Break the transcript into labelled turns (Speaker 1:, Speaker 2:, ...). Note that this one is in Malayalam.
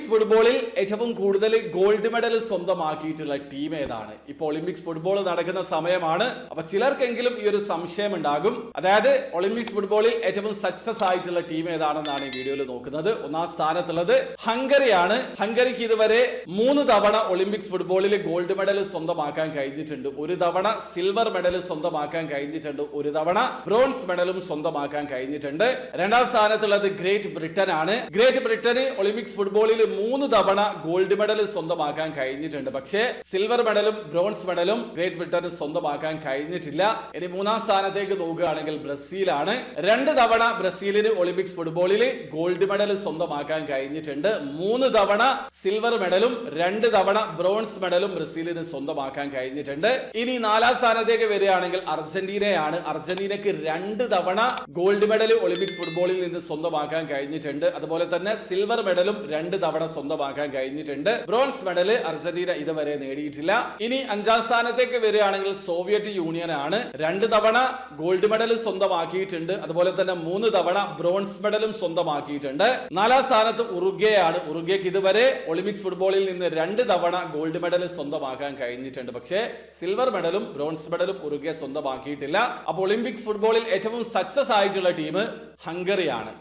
Speaker 1: ഒളിമ്പിക്സ് ഫുട്ബോളിൽ ഏറ്റവും കൂടുതൽ ഗോൾഡ് മെഡൽ സ്വന്തമാക്കിയിട്ടുള്ള ടീം ഏതാണ്? ഇപ്പോൾ ഒളിമ്പിക്സ് ഫുട്ബോൾ നടക്കുന്ന സമയമാണ്. അപ്പൊ ചിലർക്കെങ്കിലും ഈ ഒരു സംശയം ഉണ്ടാകും. അതായത് ഒളിമ്പിക്സ് ഫുട്ബോളിൽ ഏറ്റവും സക്സസ് ആയിട്ടുള്ള ടീം ഏതാണെന്നാണ് ഈ വീഡിയോയിൽ നോക്കുന്നത്. ഒന്നാം സ്ഥാനത്തുള്ളത് ഹംഗറിയാണ്. ഹംഗറിക്ക് ഇതുവരെ 3 തവണ ഒളിമ്പിക്സ് ഫുട്ബോളിൽ ഗോൾഡ് മെഡൽ സ്വന്തമാക്കാൻ കഴിഞ്ഞിട്ടുണ്ട്. ഒരു തവണ സിൽവർ മെഡൽ സ്വന്തമാക്കാൻ കഴിഞ്ഞിട്ടുണ്ട്. ഒരു തവണ ബ്രോൺസ് മെഡലും സ്വന്തമാക്കാൻ കഴിഞ്ഞിട്ടുണ്ട്. രണ്ടാം സ്ഥാനത്തുള്ളത് ഗ്രേറ്റ് ബ്രിട്ടൻ ആണ്. ഗ്രേറ്റ് ബ്രിട്ടന് ഒളിമ്പിക്സ് ഫുട്ബോളിൽ 3 തവണ ഗോൾഡ് മെഡൽ സ്വന്തമാക്കാൻ കഴിഞ്ഞിട്ടുണ്ട്. പക്ഷേ സിൽവർ മെഡലും ബ്രോൺസ് മെഡലും ഗ്രേറ്റ് ബ്രിട്ടന് സ്വന്തമാക്കാൻ കഴിഞ്ഞിട്ടില്ല. ഇനി മൂന്നാം സ്ഥാനത്തേക്ക് നോക്കുകയാണെങ്കിൽ ബ്രസീലാണ്. 2 തവണ ബ്രസീലിന് ഒളിമ്പിക്സ് ഫുട്ബോളിൽ ഗോൾഡ് മെഡൽ സ്വന്തമാക്കാൻ കഴിഞ്ഞിട്ടുണ്ട്. 3 തവണ സിൽവർ മെഡലും 2 തവണ ബ്രോൺസ് മെഡലും ബ്രസീലിന് സ്വന്തമാക്കാൻ കഴിഞ്ഞിട്ടുണ്ട്. ഇനി 4ാം സ്ഥാനത്തേക്ക് വരികയാണെങ്കിൽ അർജന്റീനയാണ്. അർജന്റീനക്ക് 2 തവണ ഗോൾഡ് മെഡൽ ഒളിമ്പിക്സ് ഫുട്ബോളിൽ നിന്ന് സ്വന്തമാക്കാൻ കഴിഞ്ഞിട്ടുണ്ട്. അതുപോലെ തന്നെ സിൽവർ മെഡലും 2 തവണ സ്വന്തമാക്കാൻ കഴിഞ്ഞിട്ടുണ്ട്. ബ്രോൺസ് മെഡൽ അർജന്റീന ഇതുവരെ നേടിയിട്ടില്ല. ഇനി 5ാം സ്ഥാനത്തേക്ക് വരികയാണെങ്കിൽ സോവിയറ്റ് യൂണിയൻ ആണ്. 2 തവണ ഗോൾഡ് മെഡൽ സ്വന്തമാക്കിയിട്ടുണ്ട്. അതുപോലെ തന്നെ 3 തവണ ബ്രോൺസ് മെഡലും സ്വന്തമാക്കിയിട്ടുണ്ട്. 4ാം സ്ഥാനത്ത് ഉറുഗ്വേ ആണ്. ഉറുഗ്വേക്ക് ഇതുവരെ ഒളിമ്പിക്സ് ഫുട്ബോളിൽ നിന്ന് 2 തവണ ഗോൾഡ് മെഡൽ സ്വന്തമാക്കാൻ കഴിഞ്ഞിട്ടുണ്ട്. പക്ഷേ സിൽവർ മെഡലും ബ്രോൺസ് മെഡലും ഉറുഗ്വേ സ്വന്തമാക്കിയിട്ടില്ല. അപ്പോൾ ഒളിമ്പിക്സ് ഫുട്ബോളിൽ ഏറ്റവും സക്സസ് ആയിട്ടുള്ള ടീം ഹംഗറിയാണ്.